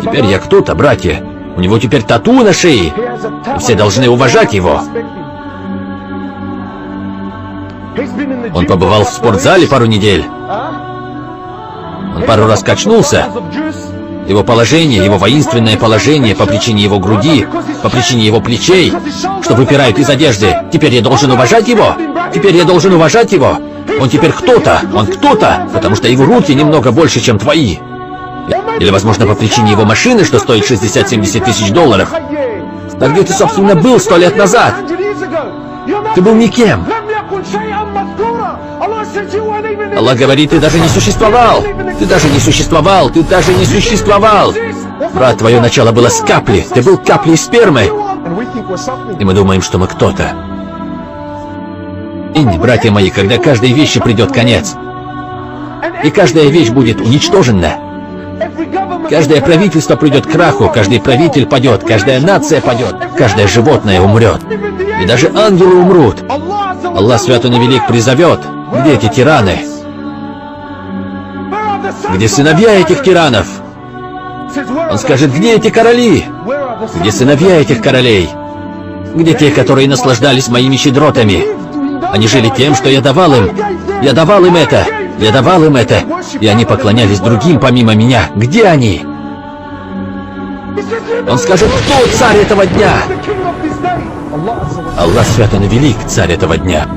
Теперь я кто-то, братья. У него теперь тату на шее. И все должны уважать его. Он побывал в спортзале пару недель. Он пару раз качнулся. Его положение, его воинственное положение по причине его груди, по причине его плечей, что выпирают из одежды. Теперь я должен уважать его? Теперь я должен уважать его? Он теперь кто-то, он кто-то, потому что его руки немного больше, чем твои. Или, возможно, по причине его машины, что стоит 60-70 тысяч долларов. А где ты, собственно, был 100 лет назад? Ты был никем. Аллах говорит, ты даже не существовал. Ты даже не существовал. Ты даже не существовал. Брат, твое начало было с капли. Ты был каплей спермы. И мы думаем, что мы кто-то. И, братья мои, когда каждой вещи придет конец, и каждая вещь будет уничтожена, каждое правительство придет к краху, каждый правитель падет, каждая нация падет, каждое животное умрет. И даже ангелы умрут. Аллах Свят и Велик призовет. Где эти тираны? Где сыновья этих тиранов? Он скажет, где эти короли? Где сыновья этих королей? Где те, которые наслаждались моими щедротами? Они жили тем, что я давал им. Я давал им это. Я давал им это. И они поклонялись другим помимо меня. Где они? Он скажет, кто царь этого дня? Аллах Свят и Велик, царь этого дня.